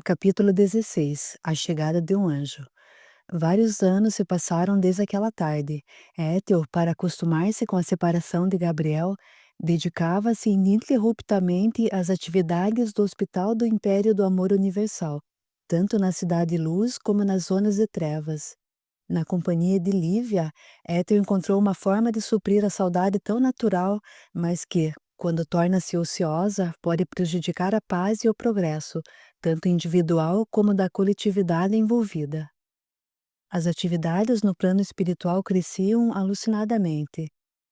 Capítulo 16. A chegada de um anjo. Vários anos se passaram desde aquela tarde. Étel, para acostumar-se com a separação de Gabriel, dedicava-se ininterruptamente às atividades do Hospital do Império do Amor Universal, tanto na Cidade Luz como nas zonas de trevas. Na companhia de Lívia, Éter encontrou uma forma de suprir a saudade tão natural, mas que, quando torna-se ociosa, pode prejudicar a paz e o progresso, tanto individual como da coletividade envolvida. As atividades no plano espiritual cresciam alucinadamente.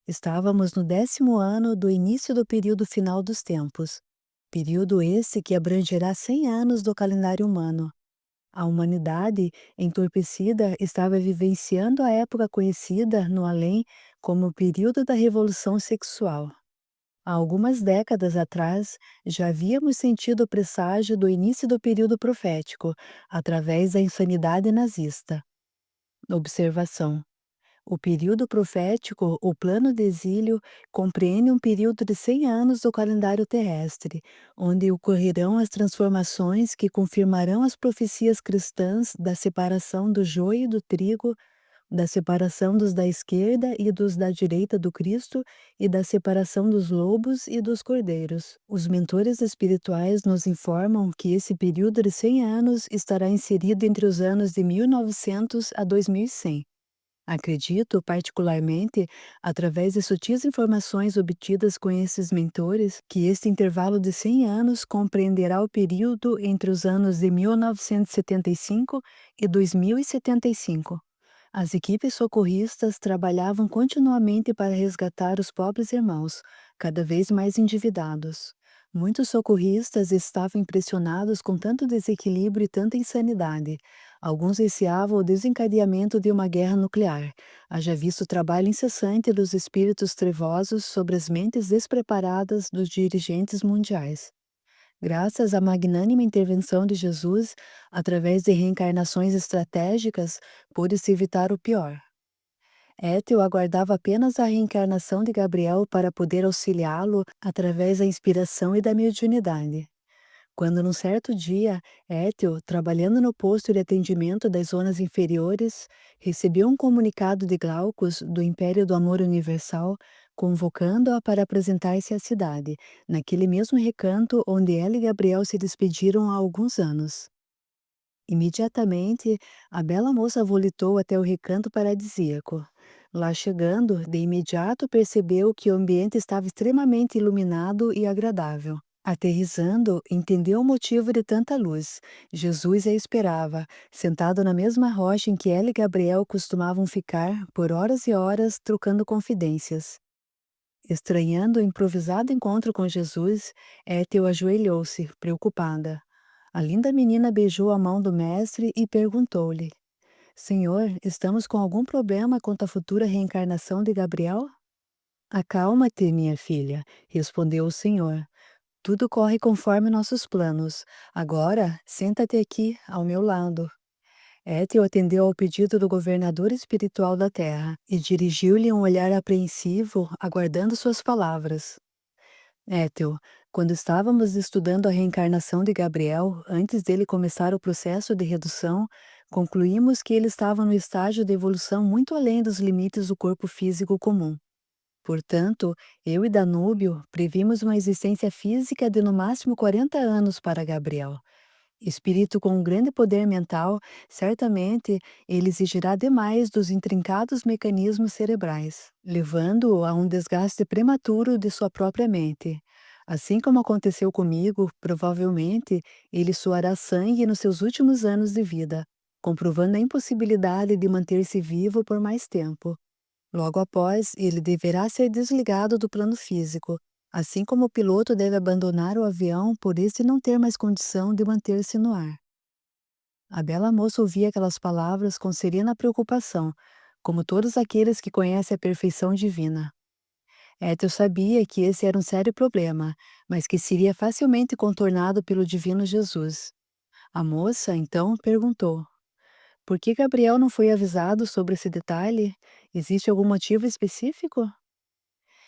Estávamos no 10º ano do início do período final dos tempos, período esse que abrangerá 100 anos do calendário humano. A humanidade, entorpecida, estava vivenciando a época conhecida, no além, como o período da Revolução Sexual. Há algumas décadas atrás, já havíamos sentido o presságio do início do período profético, através da insanidade nazista. Observação: o período profético, o plano de exílio, compreende um período de 100 anos do calendário terrestre, onde ocorrerão as transformações que confirmarão as profecias cristãs da separação do joio e do trigo, da separação dos da esquerda e dos da direita do Cristo e da separação dos lobos e dos cordeiros. Os mentores espirituais nos informam que esse período de 100 anos estará inserido entre os anos de 1900 a 2100. Acredito, particularmente, através de sutis informações obtidas com esses mentores, que este intervalo de 100 anos compreenderá o período entre os anos de 1975 e 2075. As equipes socorristas trabalhavam continuamente para resgatar os pobres irmãos, cada vez mais endividados. Muitos socorristas estavam impressionados com tanto desequilíbrio e tanta insanidade. Alguns receavam o desencadeamento de uma guerra nuclear. Haja visto o trabalho incessante dos espíritos trevosos sobre as mentes despreparadas dos dirigentes mundiais. Graças à magnânima intervenção de Jesus, através de reencarnações estratégicas, pôde-se evitar o pior. Étel aguardava apenas a reencarnação de Gabriel para poder auxiliá-lo através da inspiração e da mediunidade. Quando, num certo dia, Étel, trabalhando no posto de atendimento das zonas inferiores, recebeu um comunicado de Glaucus, do Império do Amor Universal, convocando-a para apresentar-se à cidade, naquele mesmo recanto onde ela e Gabriel se despediram há alguns anos. Imediatamente, a bela moça volitou até o recanto paradisíaco. Lá chegando, de imediato percebeu que o ambiente estava extremamente iluminado e agradável. Aterrissando, entendeu o motivo de tanta luz. Jesus a esperava, sentado na mesma rocha em que ela e Gabriel costumavam ficar, por horas e horas, trocando confidências. Estranhando o improvisado encontro com Jesus, Étel ajoelhou-se, preocupada. A linda menina beijou a mão do mestre e perguntou-lhe: Senhor, estamos com algum problema quanto à futura reencarnação de Gabriel? Acalma-te, minha filha, respondeu o Senhor. Tudo corre conforme nossos planos. Agora, senta-te aqui, ao meu lado. Étel atendeu ao pedido do governador espiritual da terra e dirigiu-lhe um olhar apreensivo, aguardando suas palavras. Étel, quando estávamos estudando a reencarnação de Gabriel, antes dele começar o processo de redução, concluímos que ele estava no estágio de evolução muito além dos limites do corpo físico comum. Portanto, eu e Danúbio previmos uma existência física de no máximo 40 anos para Gabriel. Espírito com um grande poder mental, certamente ele exigirá demais dos intrincados mecanismos cerebrais, levando-o a um desgaste prematuro de sua própria mente. Assim como aconteceu comigo, provavelmente ele suará sangue nos seus últimos anos de vida, comprovando a impossibilidade de manter-se vivo por mais tempo. Logo após, ele deverá ser desligado do plano físico, assim como o piloto deve abandonar o avião por este não ter mais condição de manter-se no ar. A bela moça ouvia aquelas palavras com serena preocupação, como todos aqueles que conhecem a perfeição divina. Ethel sabia que esse era um sério problema, mas que seria facilmente contornado pelo divino Jesus. A moça, então, perguntou: por que Gabriel não foi avisado sobre esse detalhe? Existe algum motivo específico?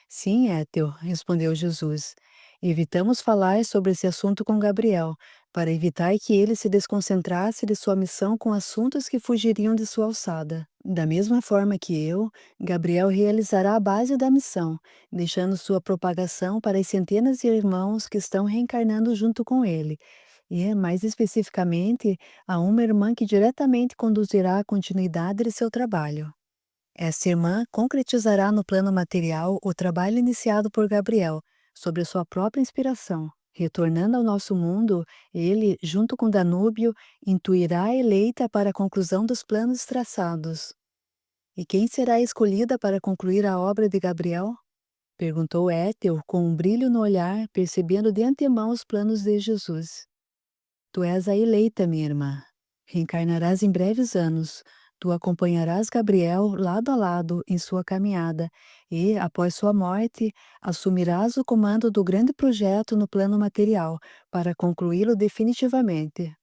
Sim, Ethel, respondeu Jesus. Evitamos falar sobre esse assunto com Gabriel, para evitar que ele se desconcentrasse de sua missão com assuntos que fugiriam de sua alçada. Da mesma forma que eu, Gabriel realizará a base da missão, deixando sua propagação para as centenas de irmãos que estão reencarnando junto com ele. E, mais especificamente, a uma irmã que diretamente conduzirá a continuidade de seu trabalho. Essa irmã concretizará no plano material o trabalho iniciado por Gabriel, sobre sua própria inspiração. Retornando ao nosso mundo, ele, junto com Danúbio, intuirá a eleita para a conclusão dos planos traçados. E quem será escolhida para concluir a obra de Gabriel? Perguntou Étel com um brilho no olhar, percebendo de antemão os planos de Jesus. Tu és a eleita, minha irmã. Reencarnarás em breves anos. Tu acompanharás Gabriel lado a lado em sua caminhada e, após sua morte, assumirás o comando do grande projeto no plano material para concluí-lo definitivamente.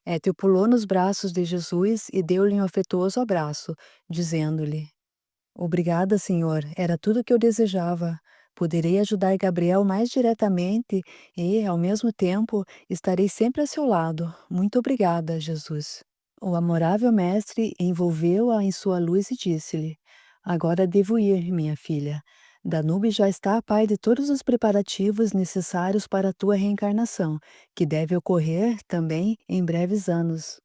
Étio pulou nos braços de Jesus e deu-lhe um afetuoso abraço, dizendo-lhe: Obrigada, Senhor, era tudo o que eu desejava. Poderei ajudar Gabriel mais diretamente e, ao mesmo tempo, estarei sempre a seu lado. Muito obrigada, Jesus. O amorável mestre envolveu-a em sua luz e disse-lhe: Agora devo ir, minha filha. Danube já está a par de todos os preparativos necessários para a tua reencarnação, que deve ocorrer também em breves anos.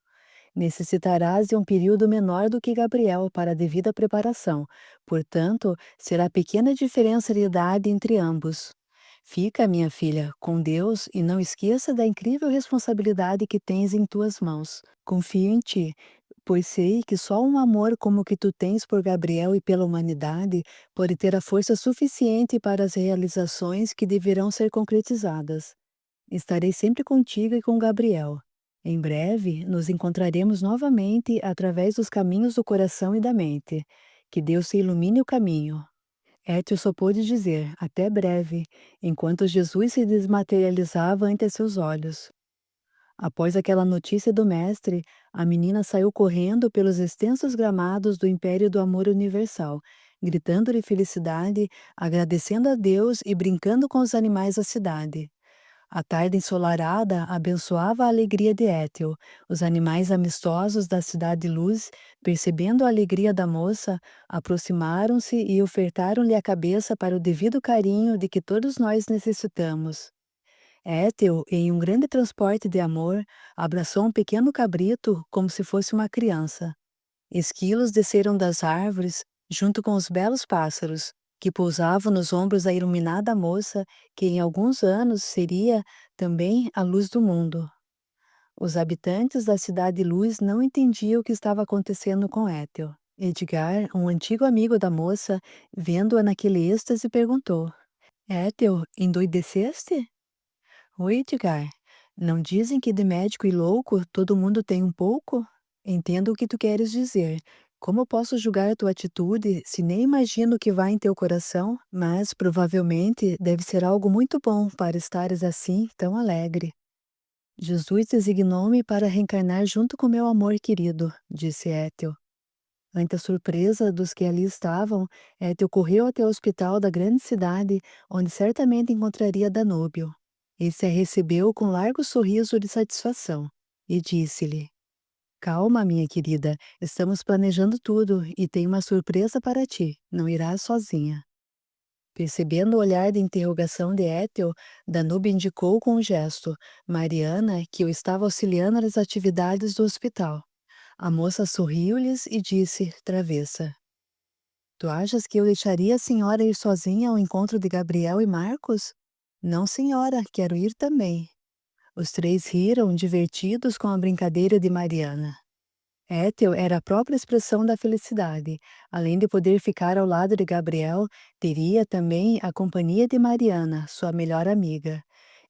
Necessitarás de um período menor do que Gabriel para a devida preparação, portanto, será pequena diferença de idade entre ambos. Fica, minha filha, com Deus e não esqueça da incrível responsabilidade que tens em tuas mãos. Confio em ti, pois sei que só um amor como o que tu tens por Gabriel e pela humanidade pode ter a força suficiente para as realizações que deverão ser concretizadas. Estarei sempre contigo e com Gabriel. Em breve, nos encontraremos novamente através dos caminhos do coração e da mente. Que Deus te ilumine o caminho. Étio só pôde dizer, até breve, enquanto Jesus se desmaterializava ante seus olhos. Após aquela notícia do mestre, a menina saiu correndo pelos extensos gramados do Império do Amor Universal, gritando de felicidade, agradecendo a Deus e brincando com os animais da cidade. A tarde ensolarada abençoava a alegria de Étel. Os animais amistosos da Cidade de Luz, percebendo a alegria da moça, aproximaram-se e ofertaram-lhe a cabeça para o devido carinho de que todos nós necessitamos. Étel, em um grande transporte de amor, abraçou um pequeno cabrito como se fosse uma criança. Esquilos desceram das árvores, junto com os belos pássaros, que pousavam nos ombros da iluminada moça, que em alguns anos seria também a luz do mundo. Os habitantes da Cidade Luz não entendiam o que estava acontecendo com Ethel. Edgar, um antigo amigo da moça, vendo-a naquele êxtase, perguntou: Ethel, endoideceste? Oi, Edgar. Não dizem que de médico e louco todo mundo tem um pouco? Entendo o que tu queres dizer. Como posso julgar tua atitude se nem imagino o que vai em teu coração? Mas provavelmente deve ser algo muito bom para estares assim, tão alegre. Jesus designou-me para reencarnar junto com meu amor querido, disse Étel. Ante a surpresa dos que ali estavam, Étel correu até o hospital da grande cidade, onde certamente encontraria Danúbio. Esse a recebeu com largo sorriso de satisfação e disse-lhe: Calma, minha querida, estamos planejando tudo e tenho uma surpresa para ti. Não irás sozinha. Percebendo o olhar de interrogação de Ethel, Danúbio indicou com um gesto Mariana, que o estava auxiliando nas atividades do hospital. A moça sorriu-lhes e disse, travessa: Tu achas que eu deixaria a senhora ir sozinha ao encontro de Gabriel e Marcos? Não, senhora, quero ir também. Os três riram, divertidos com a brincadeira de Mariana. Ethel era a própria expressão da felicidade. Além de poder ficar ao lado de Gabriel, teria também a companhia de Mariana, sua melhor amiga.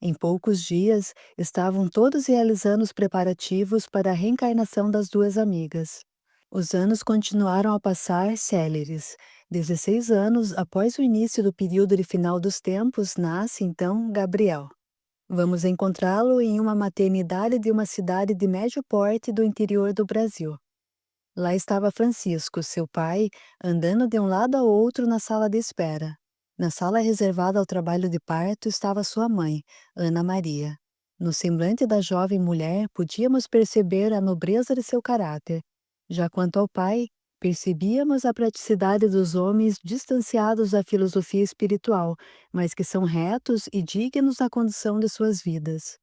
Em poucos dias, estavam todos realizando os preparativos para a reencarnação das duas amigas. Os anos continuaram a passar céleres. 16 anos após o início do período de final dos tempos, nasce então Gabriel. Vamos encontrá-lo em uma maternidade de uma cidade de médio porte do interior do Brasil. Lá estava Francisco, seu pai, andando de um lado ao outro na sala de espera. Na sala reservada ao trabalho de parto estava sua mãe, Ana Maria. No semblante da jovem mulher, podíamos perceber a nobreza de seu caráter. Já quanto ao pai, percebíamos a praticidade dos homens distanciados da filosofia espiritual, mas que são retos e dignos da condução de suas vidas.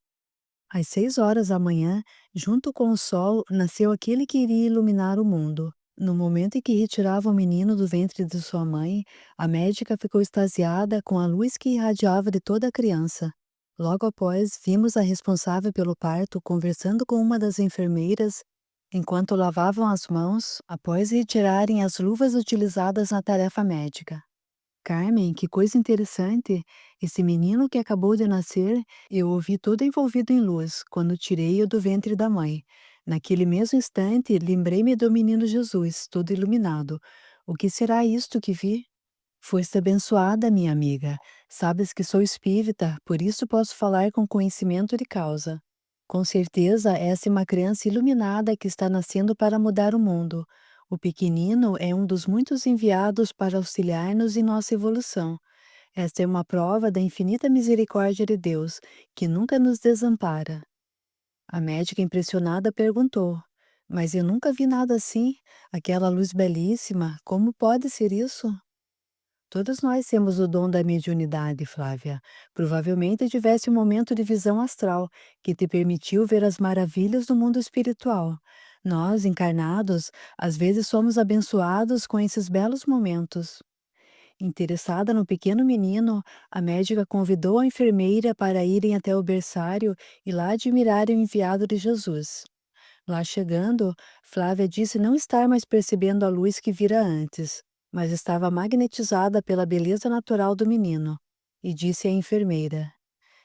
Às 6 horas da manhã, junto com o sol, nasceu aquele que iria iluminar o mundo. No momento em que retirava o menino do ventre de sua mãe, a médica ficou extasiada com a luz que irradiava de toda a criança. Logo após, vimos a responsável pelo parto conversando com uma das enfermeiras enquanto lavavam as mãos após retirarem as luvas utilizadas na tarefa médica. Carmen, que coisa interessante! Esse menino que acabou de nascer, eu o vi todo envolvido em luz quando tirei-o do ventre da mãe. Naquele mesmo instante, lembrei-me do menino Jesus, todo iluminado. O que será isto que vi? Foste abençoada, minha amiga. Sabes que sou espírita, por isso posso falar com conhecimento de causa. Com certeza, essa é uma criança iluminada que está nascendo para mudar o mundo. O pequenino é um dos muitos enviados para auxiliar-nos em nossa evolução. Esta é uma prova da infinita misericórdia de Deus, que nunca nos desampara. A médica impressionada perguntou: Mas eu nunca vi nada assim. Aquela luz belíssima, como pode ser isso? Todos nós temos o dom da mediunidade, Flávia. Provavelmente tivesse um momento de visão astral que te permitiu ver as maravilhas do mundo espiritual. Nós, encarnados, às vezes somos abençoados com esses belos momentos. Interessada no pequeno menino, a médica convidou a enfermeira para irem até o berçário e lá admirarem o enviado de Jesus. Lá chegando, Flávia disse não estar mais percebendo a luz que vira antes, mas estava magnetizada pela beleza natural do menino, e disse à enfermeira: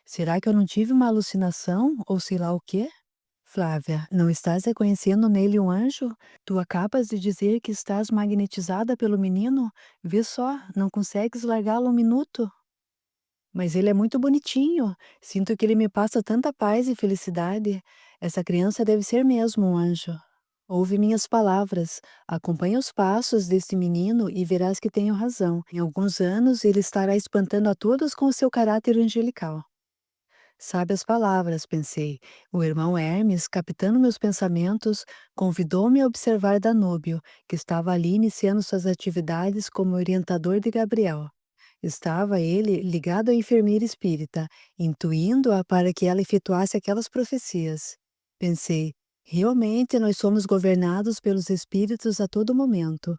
Será que eu não tive uma alucinação ou sei lá o quê? Flávia, não estás reconhecendo nele um anjo? Tu acabas de dizer que estás magnetizada pelo menino? Vê só, não consegues largá-lo um minuto? Mas ele é muito bonitinho. Sinto que ele me passa tanta paz e felicidade. Essa criança deve ser mesmo um anjo. Ouve minhas palavras. Acompanha os passos deste menino e verás que tenho razão. Em alguns anos ele estará espantando a todos com o seu caráter angelical. Sabe as palavras, pensei. O irmão Hermes, captando meus pensamentos, convidou-me a observar Danúbio, que estava ali iniciando suas atividades como orientador de Gabriel. Estava ele ligado à enfermeira espírita, intuindo-a para que ela efetuasse aquelas profecias. Pensei, realmente nós somos governados pelos espíritos a todo momento.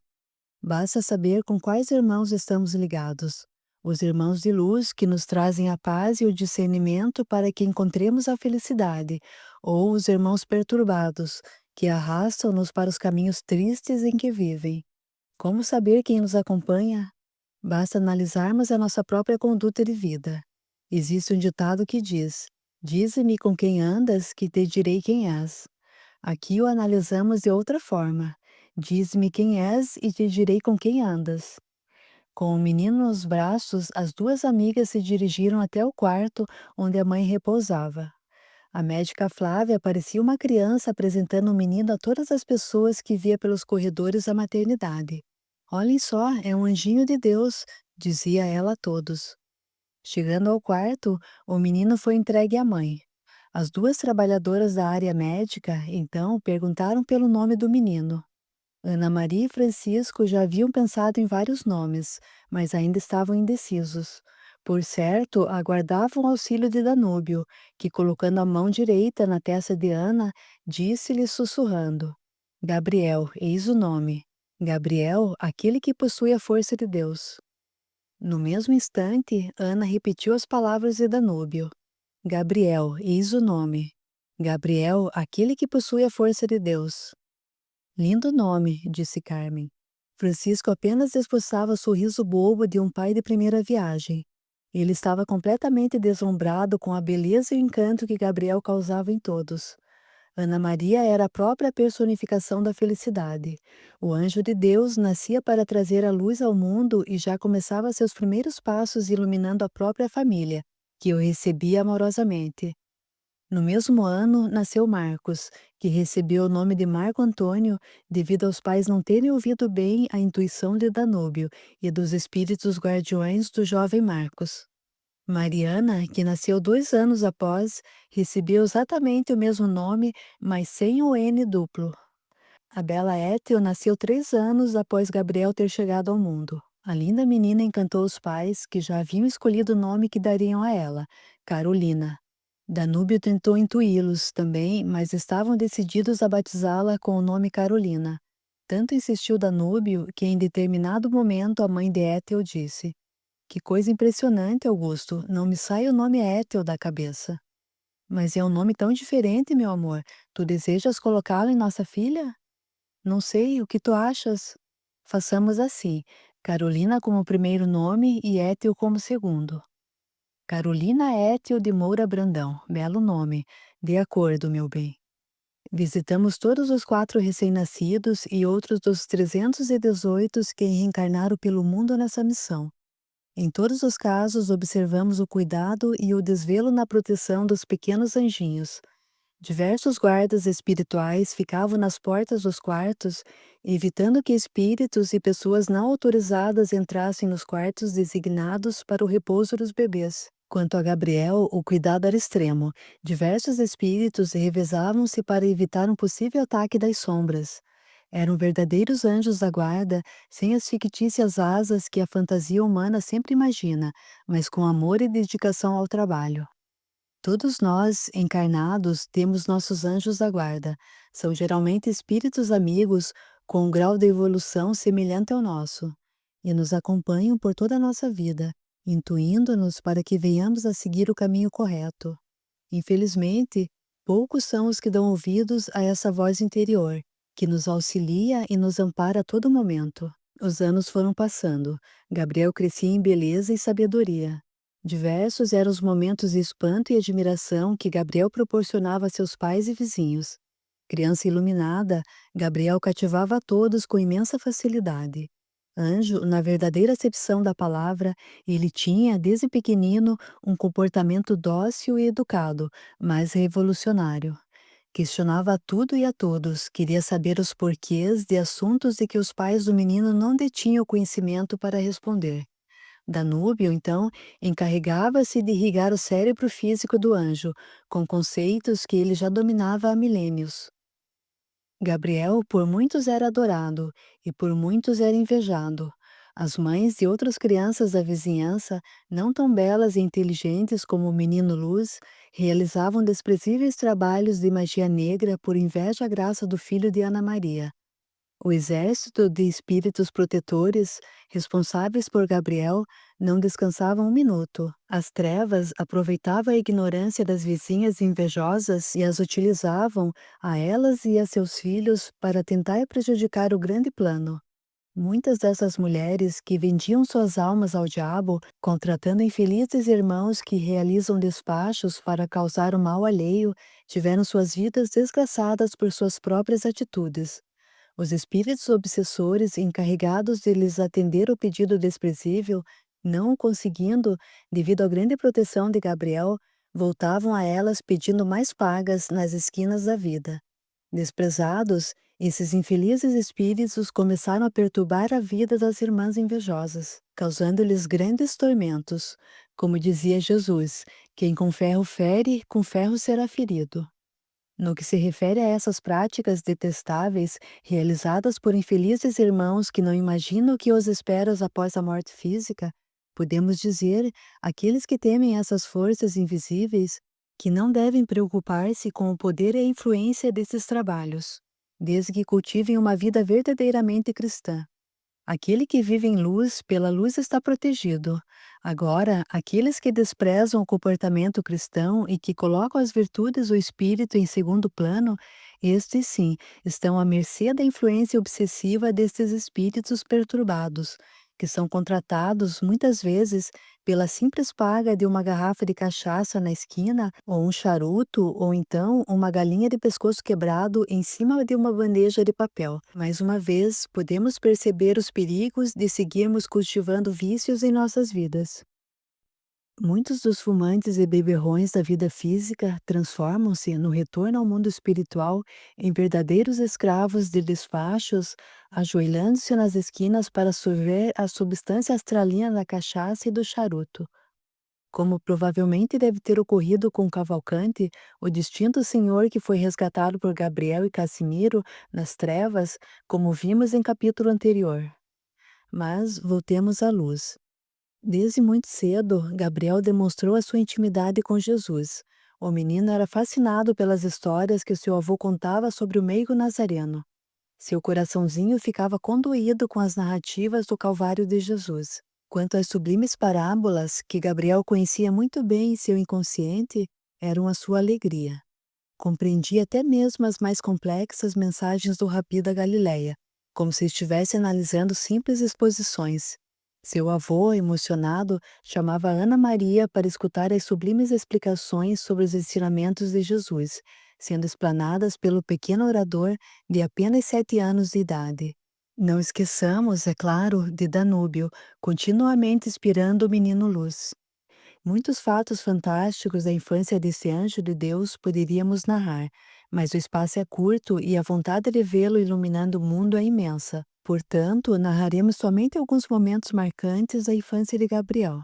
Basta saber com quais irmãos estamos ligados. Os irmãos de luz que nos trazem a paz e o discernimento para que encontremos a felicidade, ou os irmãos perturbados, que arrastam-nos para os caminhos tristes em que vivem. Como saber quem nos acompanha? Basta analisarmos a nossa própria conduta de vida. Existe um ditado que diz: Dize-me com quem andas, que te direi quem és. Aqui o analisamos de outra forma. Diz-me quem és e te direi com quem andas. Com o menino nos braços, as duas amigas se dirigiram até o quarto onde a mãe repousava. A médica Flávia parecia uma criança apresentando o menino a todas as pessoas que via pelos corredores da maternidade. Olhem só, é um anjinho de Deus, dizia ela a todos. Chegando ao quarto, o menino foi entregue à mãe. As duas trabalhadoras da área médica, então, perguntaram pelo nome do menino. Ana Maria e Francisco já haviam pensado em vários nomes, mas ainda estavam indecisos. Por certo, aguardavam o auxílio de Danúbio, que, colocando a mão direita na testa de Ana, disse-lhe sussurrando: Gabriel, eis o nome. Gabriel, aquele que possui a força de Deus. No mesmo instante, Ana repetiu as palavras de Danúbio: Gabriel, eis o nome. Gabriel, aquele que possui a força de Deus. Lindo nome, disse Carmen. Francisco apenas esboçava o sorriso bobo de um pai de primeira viagem. Ele estava completamente deslumbrado com a beleza e o encanto que Gabriel causava em todos. Ana Maria era a própria personificação da felicidade. O anjo de Deus nascia para trazer a luz ao mundo e já começava seus primeiros passos iluminando a própria família, que o recebia amorosamente. No mesmo ano, nasceu Marcos, que recebeu o nome de Marco Antônio devido aos pais não terem ouvido bem a intuição de Danúbio e dos espíritos guardiões do jovem Marcos. Mariana, que nasceu 2 anos após, recebeu exatamente o mesmo nome, mas sem o N duplo. A bela Ethel nasceu 3 anos após Gabriel ter chegado ao mundo. A linda menina encantou os pais, que já haviam escolhido o nome que dariam a ela, Carolina. Danúbio tentou intuí-los também, mas estavam decididos a batizá-la com o nome Carolina. Tanto insistiu Danúbio que, em determinado momento, a mãe de Ethel disse: Que coisa impressionante, Augusto, não me sai o nome Ethel da cabeça. Mas é um nome tão diferente, meu amor. Tu desejas colocá-lo em nossa filha? Não sei, o que tu achas? Façamos assim: Carolina como primeiro nome e Ethel como segundo. Carolina Ethel de Moura Brandão, belo nome. De acordo, meu bem. Visitamos todos os 4 recém-nascidos e outros dos 318 que reencarnaram pelo mundo nessa missão. Em todos os casos, observamos o cuidado e o desvelo na proteção dos pequenos anjinhos. Diversos guardas espirituais ficavam nas portas dos quartos, evitando que espíritos e pessoas não autorizadas entrassem nos quartos designados para o repouso dos bebês. Quanto a Gabriel, o cuidado era extremo. Diversos espíritos revezavam-se para evitar um possível ataque das sombras. Eram verdadeiros anjos da guarda, sem as fictícias asas que a fantasia humana sempre imagina, mas com amor e dedicação ao trabalho. Todos nós, encarnados, temos nossos anjos da guarda. São geralmente espíritos amigos com um grau de evolução semelhante ao nosso, e nos acompanham por toda a nossa vida, intuindo-nos para que venhamos a seguir o caminho correto. Infelizmente, poucos são os que dão ouvidos a essa voz interior, que nos auxilia e nos ampara a todo momento. Os anos foram passando. Gabriel crescia em beleza e sabedoria. Diversos eram os momentos de espanto e admiração que Gabriel proporcionava a seus pais e vizinhos. Criança iluminada, Gabriel cativava a todos com imensa facilidade. Anjo, na verdadeira acepção da palavra, ele tinha, desde pequenino, um comportamento dócil e educado, mas revolucionário. Questionava a tudo e a todos, queria saber os porquês de assuntos de que os pais do menino não detinham conhecimento para responder. Danúbio, então, encarregava-se de irrigar o cérebro físico do anjo, com conceitos que ele já dominava há milênios. Gabriel por muitos era adorado e por muitos era invejado. As mães de outras crianças da vizinhança, não tão belas e inteligentes como o menino Luz, realizavam desprezíveis trabalhos de magia negra por inveja à graça do filho de Ana Maria. O exército de espíritos protetores, responsáveis por Gabriel, não descansava um minuto. As trevas aproveitavam a ignorância das vizinhas invejosas e as utilizavam, a elas e a seus filhos, para tentar prejudicar o grande plano. Muitas dessas mulheres que vendiam suas almas ao diabo, contratando infelizes irmãos que realizam despachos para causar o mal alheio, tiveram suas vidas desgraçadas por suas próprias atitudes. Os espíritos obsessores encarregados de lhes atender o pedido desprezível, não o conseguindo, devido à grande proteção de Gabriel, voltavam a elas pedindo mais pagas nas esquinas da vida. Desprezados, esses infelizes espíritos começaram a perturbar a vida das irmãs invejosas, causando-lhes grandes tormentos. Como dizia Jesus, quem com ferro fere, com ferro será ferido. No que se refere a essas práticas detestáveis realizadas por infelizes irmãos que não imaginam o que os espera após a morte física, podemos dizer, aqueles que temem essas forças invisíveis, que não devem preocupar-se com o poder e a influência desses trabalhos, desde que cultivem uma vida verdadeiramente cristã. Aquele que vive em luz, pela luz está protegido. Agora, aqueles que desprezam o comportamento cristão e que colocam as virtudes do espírito em segundo plano, estes sim, estão à mercê da influência obsessiva destes espíritos perturbados, que são contratados, muitas vezes, pela simples paga de uma garrafa de cachaça na esquina, ou um charuto, ou então uma galinha de pescoço quebrado em cima de uma bandeja de papel. Mais uma vez, podemos perceber os perigos de seguirmos cultivando vícios em nossas vidas. Muitos dos fumantes e beberrões da vida física transformam-se, no retorno ao mundo espiritual, em verdadeiros escravos de despachos, ajoelhando-se nas esquinas para sorver a substância astralina da cachaça e do charuto. como provavelmente deve ter ocorrido com Cavalcante, o distinto senhor que foi resgatado por Gabriel e Casimiro nas trevas, como vimos em capítulo anterior. Mas voltemos à luz. Desde muito cedo, Gabriel demonstrou a sua intimidade com Jesus. O menino era fascinado pelas histórias que seu avô contava sobre o meigo nazareno. Seu coraçãozinho ficava condoído com as narrativas do Calvário de Jesus. Quanto às sublimes parábolas, que Gabriel conhecia muito bem em seu inconsciente, eram a sua alegria. Compreendia até mesmo as mais complexas mensagens do Rabi da Galileia, como se estivesse analisando simples exposições. Seu avô, emocionado, chamava Ana Maria para escutar as sublimes explicações sobre os ensinamentos de Jesus, sendo explanadas pelo pequeno orador de apenas 7 anos de idade. Não esqueçamos, é claro, de Danúbio, continuamente inspirando o menino Luz. Muitos fatos fantásticos da infância desse anjo de Deus poderíamos narrar, mas o espaço é curto e a vontade de vê-lo iluminando o mundo é imensa. Portanto, narraremos somente alguns momentos marcantes da infância de Gabriel.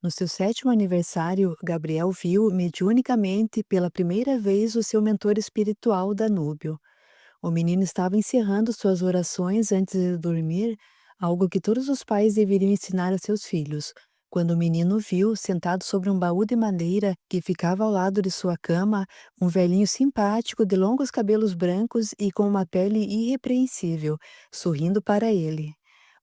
No seu 7º aniversário, Gabriel viu mediunicamente pela primeira vez o seu mentor espiritual, Danúbio. O menino estava encerrando suas orações antes de dormir, algo que todos os pais deveriam ensinar a seus filhos, quando o menino viu, sentado sobre um baú de madeira que ficava ao lado de sua cama, um velhinho simpático de longos cabelos brancos e com uma pele irrepreensível, sorrindo para ele.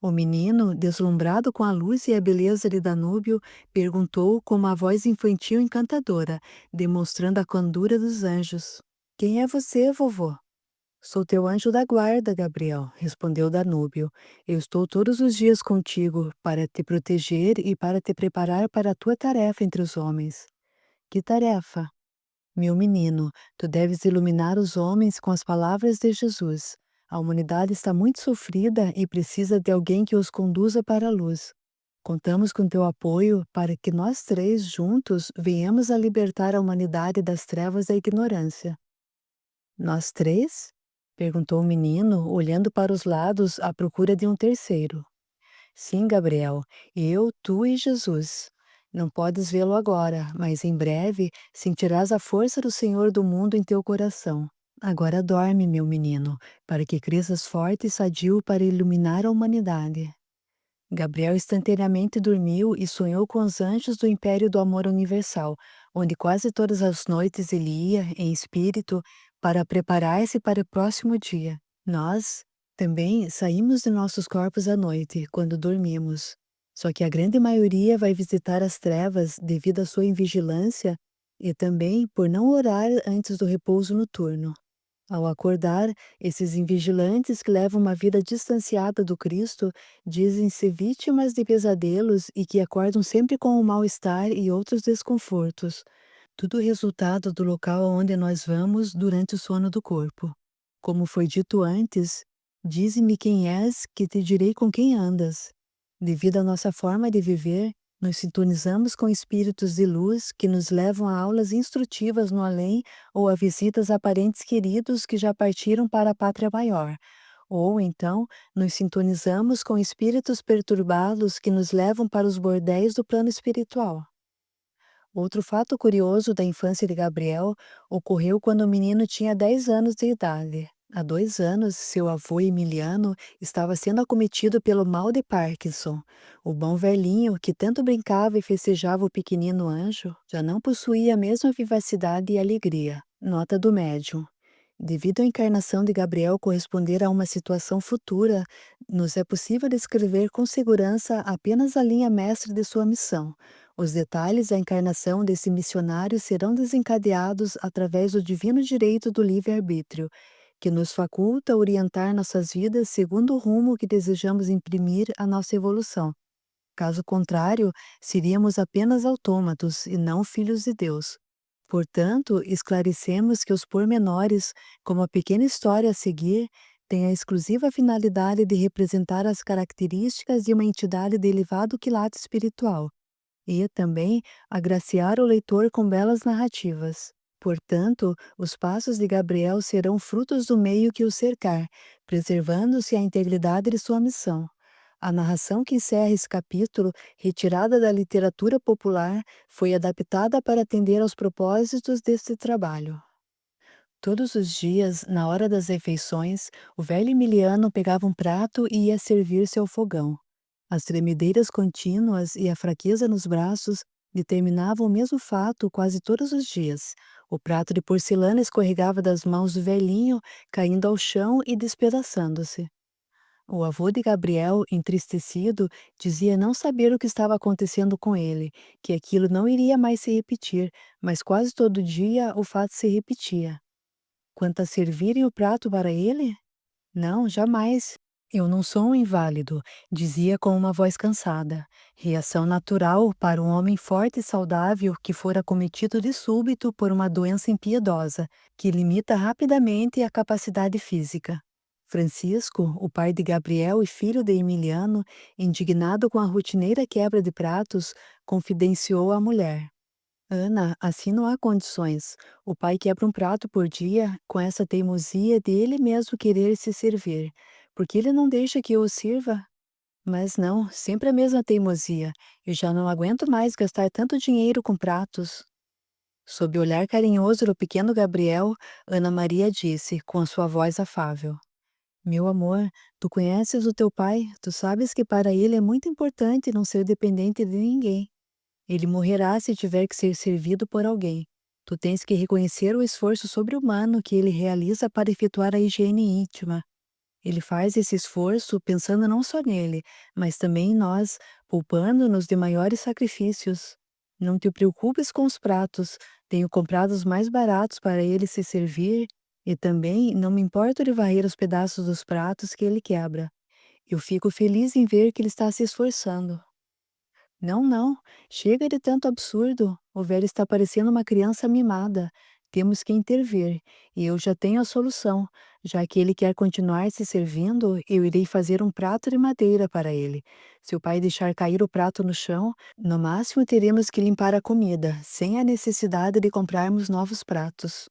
O menino, deslumbrado com a luz e a beleza de Danúbio, perguntou com uma voz infantil encantadora, demonstrando a candura dos anjos: "Quem é você, vovô?" "Sou teu anjo da guarda, Gabriel", respondeu Danúbio. "Eu estou todos os dias contigo, para te proteger e para te preparar para a tua tarefa entre os homens." "Que tarefa?" "Meu menino, tu deves iluminar os homens com as palavras de Jesus. A humanidade está muito sofrida e precisa de alguém que os conduza para a luz. Contamos com teu apoio para que nós três, juntos, venhamos a libertar a humanidade das trevas da ignorância." "Nós três?" perguntou o menino, olhando para os lados à procura de um terceiro. "Sim, Gabriel, eu, tu e Jesus. Não podes vê-lo agora, mas em breve sentirás a força do Senhor do mundo em teu coração. Agora dorme, meu menino, para que cresças forte e sadio para iluminar a humanidade." Gabriel instantaneamente dormiu e sonhou com os anjos do Império do Amor Universal, onde quase todas as noites ele ia, em espírito, para preparar-se para o próximo dia. Nós também saímos de nossos corpos à noite, quando dormimos. Só que a grande maioria vai visitar as trevas devido à sua invigilância e também por não orar antes do repouso noturno. Ao acordar, esses invigilantes que levam uma vida distanciada do Cristo dizem-se vítimas de pesadelos e que acordam sempre com o mal-estar e outros desconfortos. Tudo resultado do local aonde nós vamos durante o sono do corpo. Como foi dito antes, dize-me quem és, que te direi com quem andas. Devido à nossa forma de viver, nos sintonizamos com espíritos de luz que nos levam a aulas instrutivas no além ou a visitas a parentes queridos que já partiram para a pátria maior. Ou então, nos sintonizamos com espíritos perturbados que nos levam para os bordéis do plano espiritual. Outro fato curioso da infância de Gabriel ocorreu quando o menino tinha 10 anos de idade. Há 2 anos, seu avô Emiliano estava sendo acometido pelo mal de Parkinson. O bom velhinho, que tanto brincava e festejava o pequenino anjo, já não possuía a mesma vivacidade e alegria. Nota do médium. Devido à encarnação de Gabriel corresponder a uma situação futura, nos é possível descrever com segurança apenas a linha mestra de sua missão. Os detalhes da encarnação desse missionário serão desencadeados através do divino direito do livre-arbítrio, que nos faculta orientar nossas vidas segundo o rumo que desejamos imprimir à nossa evolução. Caso contrário, seríamos apenas autômatos e não filhos de Deus. Portanto, esclarecemos que os pormenores, como a pequena história a seguir, têm a exclusiva finalidade de representar as características de uma entidade de elevado quilate espiritual e também agraciar o leitor com belas narrativas. Portanto, os passos de Gabriel serão frutos do meio que o cercar, preservando-se a integridade de sua missão. A narração que encerra esse capítulo, retirada da literatura popular, foi adaptada para atender aos propósitos deste trabalho. Todos os dias, na hora das refeições, o velho Emiliano pegava um prato e ia servir-se ao fogão. As tremedeiras contínuas e a fraqueza nos braços determinavam o mesmo fato quase todos os dias. O prato de porcelana escorregava das mãos do velhinho, caindo ao chão e despedaçando-se. O avô de Gabriel, entristecido, dizia não saber o que estava acontecendo com ele, que aquilo não iria mais se repetir, mas quase todo dia o fato se repetia. Quanto a servirem o prato para ele? Não, jamais. Eu não sou um inválido, dizia com uma voz cansada. Reação natural para um homem forte e saudável que fora acometido de súbito por uma doença impiedosa, que limita rapidamente a capacidade física. Francisco, o pai de Gabriel e filho de Emiliano, indignado com a rotineira quebra de pratos, confidenciou à mulher. Ana, assim não há condições. O pai quebra um prato por dia com essa teimosia de ele mesmo querer se servir. Porque ele não deixa que eu o sirva? Mas não, sempre a mesma teimosia. Eu já não aguento mais gastar tanto dinheiro com pratos. Sob o olhar carinhoso do pequeno Gabriel, Ana Maria disse, com a sua voz afável: Meu amor, tu conheces o teu pai, tu sabes que para ele é muito importante não ser dependente de ninguém. Ele morrerá se tiver que ser servido por alguém. Tu tens que reconhecer o esforço sobre-humano que ele realiza para efetuar a higiene íntima. Ele faz esse esforço pensando não só nele, mas também em nós, poupando-nos de maiores sacrifícios. Não te preocupes com os pratos, tenho comprado os mais baratos para ele se servir, e também não me importo de varrer os pedaços dos pratos que ele quebra. Eu fico feliz em ver que ele está se esforçando. Não, não, chega de tanto absurdo. O velho está parecendo uma criança mimada. Temos que intervir, e eu já tenho a solução. Já que ele quer continuar se servindo, eu irei fazer um prato de madeira para ele. Se o pai deixar cair o prato no chão, no máximo teremos que limpar a comida, sem a necessidade de comprarmos novos pratos.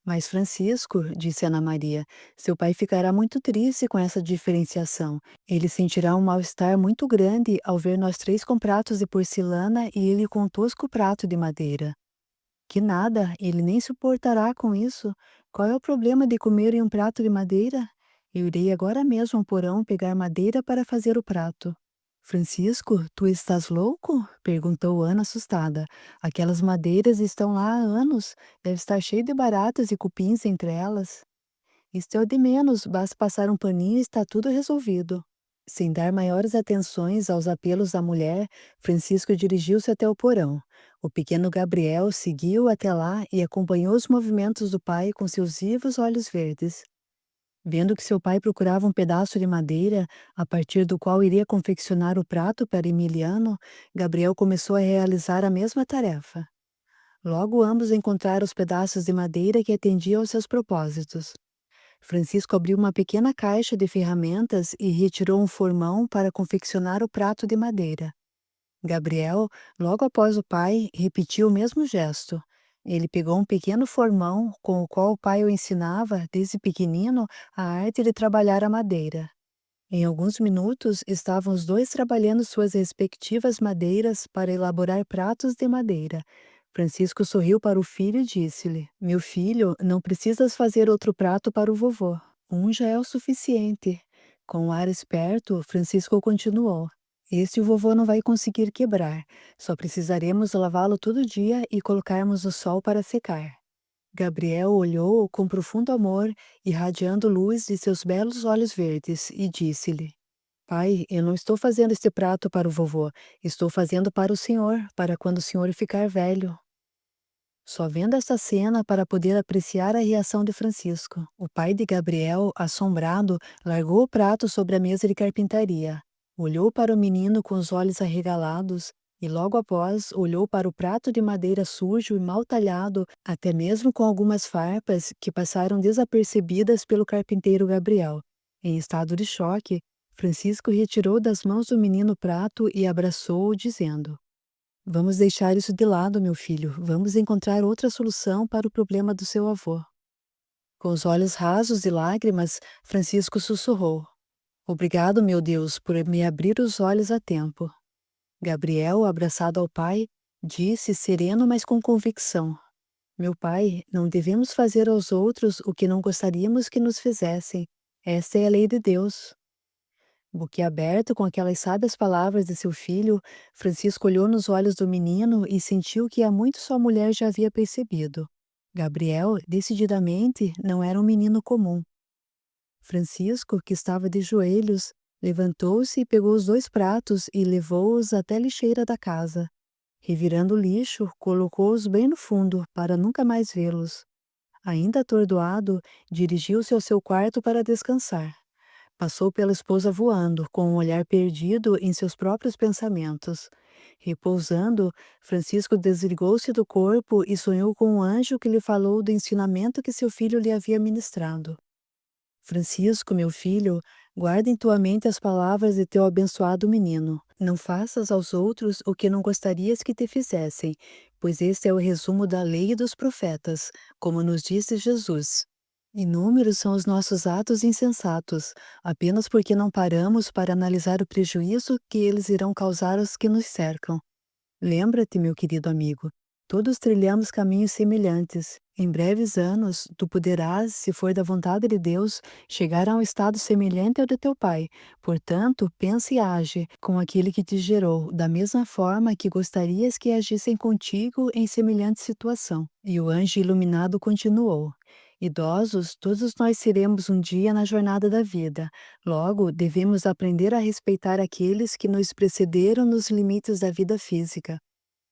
Mas Francisco, disse Ana Maria, seu pai ficará muito triste com essa diferenciação. Ele sentirá um mal-estar muito grande ao ver nós três com pratos de porcelana e ele com um tosco prato de madeira. Que nada, ele nem se importará com isso. Qual é o problema de comer em um prato de madeira? Eu irei agora mesmo ao porão pegar madeira para fazer o prato. Francisco, tu estás louco? Perguntou Ana assustada. Aquelas madeiras estão lá há anos. Deve estar cheio de baratas e cupins entre elas. Isto é o de menos, basta passar um paninho e está tudo resolvido. Sem dar maiores atenções aos apelos da mulher, Francisco dirigiu-se até o porão. O pequeno Gabriel seguiu até lá e acompanhou os movimentos do pai com seus vivos olhos verdes. Vendo que seu pai procurava um pedaço de madeira, a partir do qual iria confeccionar o prato para Emiliano, Gabriel começou a realizar a mesma tarefa. Logo ambos encontraram os pedaços de madeira que atendiam aos seus propósitos. Francisco abriu uma pequena caixa de ferramentas e retirou um formão para confeccionar o prato de madeira. Gabriel, logo após o pai, repetiu o mesmo gesto. Ele pegou um pequeno formão com o qual o pai o ensinava, desde pequenino, a arte de trabalhar a madeira. Em alguns minutos, estavam os dois trabalhando suas respectivas madeiras para elaborar pratos de madeira. Francisco sorriu para o filho e disse-lhe: Meu filho, não precisas fazer outro prato para o vovô. Um já é o suficiente. Com um ar esperto, Francisco continuou: Este o vovô não vai conseguir quebrar. Só precisaremos lavá-lo todo dia e colocarmos no sol para secar. Gabriel olhou-o com profundo amor, irradiando luz de seus belos olhos verdes, e disse-lhe: Pai, eu não estou fazendo este prato para o vovô, estou fazendo para o senhor, para quando o senhor ficar velho. Só vendo esta cena para poder apreciar a reação de Francisco. O pai de Gabriel, assombrado, largou o prato sobre a mesa de carpintaria. Olhou para o menino com os olhos arregalados e logo após olhou para o prato de madeira sujo e mal talhado, até mesmo com algumas farpas que passaram desapercebidas pelo carpinteiro Gabriel. Em estado de choque, Francisco retirou das mãos do menino o prato e abraçou-o, dizendo: Vamos deixar isso de lado, meu filho. Vamos encontrar outra solução para o problema do seu avô. Com os olhos rasos de lágrimas, Francisco sussurrou: Obrigado, meu Deus, por me abrir os olhos a tempo. Gabriel, abraçado ao pai, disse sereno, mas com convicção: Meu pai, não devemos fazer aos outros o que não gostaríamos que nos fizessem. Esta é a lei de Deus. Boquiaberto com aquelas sábias palavras de seu filho, Francisco olhou nos olhos do menino e sentiu que há muito sua mulher já havia percebido. Gabriel, decididamente, não era um menino comum. Francisco, que estava de joelhos, levantou-se e pegou os 2 pratos e levou-os até a lixeira da casa. Revirando o lixo, colocou-os bem no fundo, para nunca mais vê-los. Ainda atordoado, dirigiu-se ao seu quarto para descansar. Passou pela esposa voando, com um olhar perdido em seus próprios pensamentos. Repousando, Francisco desligou-se do corpo e sonhou com um anjo que lhe falou do ensinamento que seu filho lhe havia ministrado. Francisco, meu filho, guarda em tua mente as palavras de teu abençoado menino. Não faças aos outros o que não gostarias que te fizessem, pois este é o resumo da lei e dos profetas, como nos disse Jesus. Inúmeros são os nossos atos insensatos, apenas porque não paramos para analisar o prejuízo que eles irão causar aos que nos cercam. Lembra-te, meu querido amigo, todos trilhamos caminhos semelhantes. Em breves anos, tu poderás, se for da vontade de Deus, chegar a um estado semelhante ao de teu pai. Portanto, pensa e age com aquele que te gerou, da mesma forma que gostarias que agissem contigo em semelhante situação. E o anjo iluminado continuou: Idosos, todos nós seremos um dia na jornada da vida. Logo, devemos aprender a respeitar aqueles que nos precederam nos limites da vida física.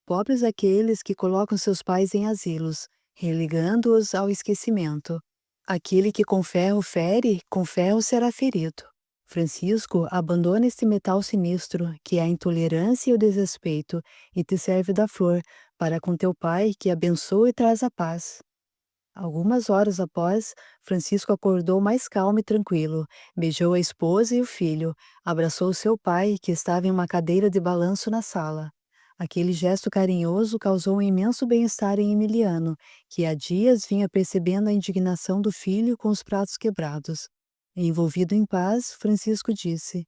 Pobres aqueles que colocam seus pais em asilos, relegando-os ao esquecimento. Aquele que com ferro fere, com ferro será ferido. Francisco, abandona este metal sinistro, que é a intolerância e o desrespeito, e te serve da flor, para com teu pai, que abençoa e traz a paz. Algumas horas após, Francisco acordou mais calmo e tranquilo, beijou a esposa e o filho, abraçou seu pai, que estava em uma cadeira de balanço na sala. Aquele gesto carinhoso causou um imenso bem-estar em Emiliano, que há dias vinha percebendo a indignação do filho com os pratos quebrados. Envolvido em paz, Francisco disse: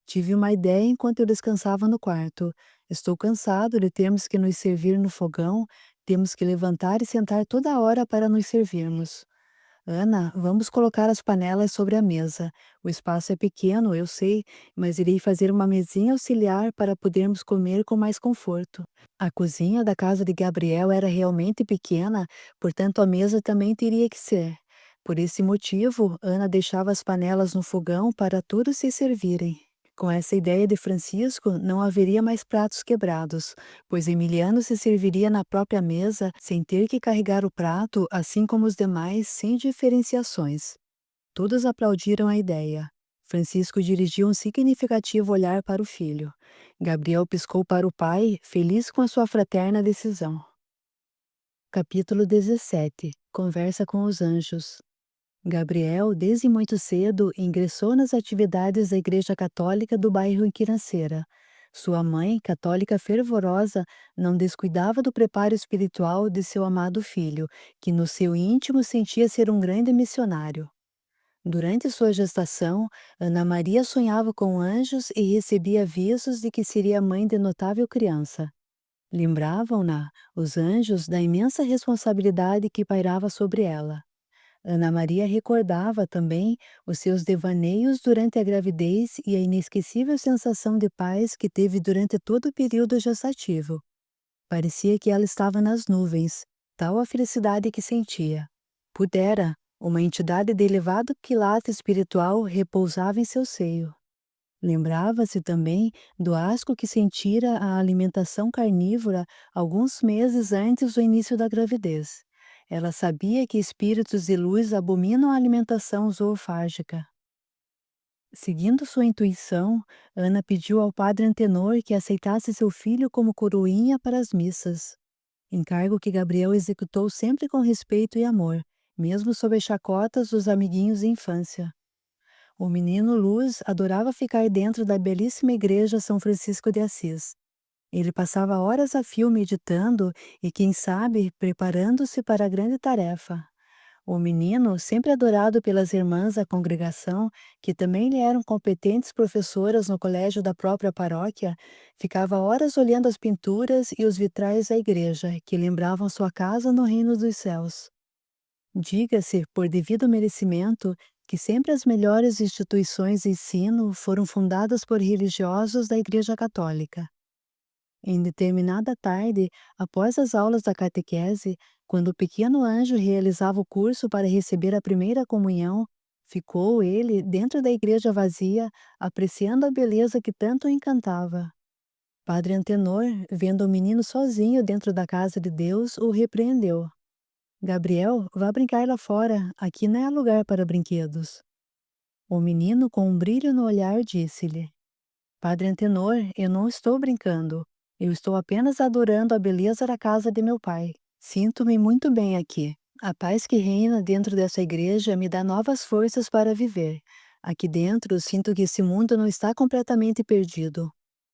Tive uma ideia enquanto eu descansava no quarto. Estou cansado de termos que nos servir no fogão, temos que levantar e sentar toda hora para nos servirmos. Ana, vamos colocar as panelas sobre a mesa. O espaço é pequeno, eu sei, mas irei fazer uma mesinha auxiliar para podermos comer com mais conforto. A cozinha da casa de Gabriel era realmente pequena, portanto a mesa também teria que ser. Por esse motivo, Ana deixava as panelas no fogão para todos se servirem. Com essa ideia de Francisco, não haveria mais pratos quebrados, pois Emiliano se serviria na própria mesa sem ter que carregar o prato, assim como os demais, sem diferenciações. Todos aplaudiram a ideia. Francisco dirigiu um significativo olhar para o filho. Gabriel piscou para o pai, feliz com a sua fraterna decisão. Capítulo 17. Conversa com os anjos. Gabriel, desde muito cedo, ingressou nas atividades da Igreja Católica do bairro em que nascera. Sua mãe, católica fervorosa, não descuidava do preparo espiritual de seu amado filho, que no seu íntimo sentia ser um grande missionário. Durante sua gestação, Ana Maria sonhava com anjos e recebia avisos de que seria mãe de notável criança. Lembravam-na, os anjos, da imensa responsabilidade que pairava sobre ela. Ana Maria recordava também os seus devaneios durante a gravidez e a inesquecível sensação de paz que teve durante todo o período gestativo. Parecia que ela estava nas nuvens, tal a felicidade que sentia. Pudera, uma entidade de elevado quilate espiritual repousava em seu seio. Lembrava-se também do asco que sentira a alimentação carnívora alguns meses antes do início da gravidez. Ela sabia que espíritos de luz abominam a alimentação zoofágica. Seguindo sua intuição, Ana pediu ao padre Antenor que aceitasse seu filho como coroinha para as missas. Encargo que Gabriel executou sempre com respeito e amor, mesmo sob as chacotas dos amiguinhos de infância. O menino Luz adorava ficar dentro da belíssima igreja São Francisco de Assis. Ele passava horas a fio meditando e, quem sabe, preparando-se para a grande tarefa. O menino, sempre adorado pelas irmãs da congregação, que também lhe eram competentes professoras no colégio da própria paróquia, ficava horas olhando as pinturas e os vitrais da igreja, que lembravam sua casa no reino dos céus. Diga-se, por devido merecimento, que sempre as melhores instituições de ensino foram fundadas por religiosos da Igreja Católica. Em determinada tarde, após as aulas da catequese, quando o pequeno anjo realizava o curso para receber a primeira comunhão, ficou ele dentro da igreja vazia, apreciando a beleza que tanto o encantava. Padre Antenor, vendo o menino sozinho dentro da casa de Deus, o repreendeu. Gabriel, vá brincar lá fora, aqui não é lugar para brinquedos. O menino, com um brilho no olhar, disse-lhe: Padre Antenor, eu não estou brincando. Eu estou apenas adorando a beleza da casa de meu pai. Sinto-me muito bem aqui. A paz que reina dentro dessa igreja me dá novas forças para viver. Aqui dentro, sinto que esse mundo não está completamente perdido.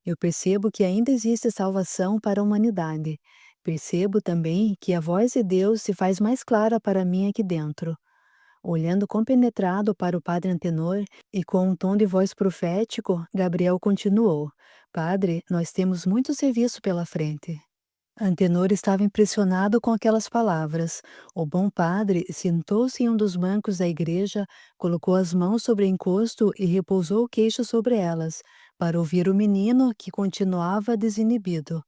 Eu percebo que ainda existe salvação para a humanidade. Percebo também que a voz de Deus se faz mais clara para mim aqui dentro. Olhando compenetrado para o padre Antenor e com um tom de voz profético, Gabriel continuou: Padre, nós temos muito serviço pela frente. Antenor estava impressionado com aquelas palavras. O bom padre sentou-se em um dos bancos da igreja, colocou as mãos sobre o encosto e repousou o queixo sobre elas, para ouvir o menino, que continuava desinibido.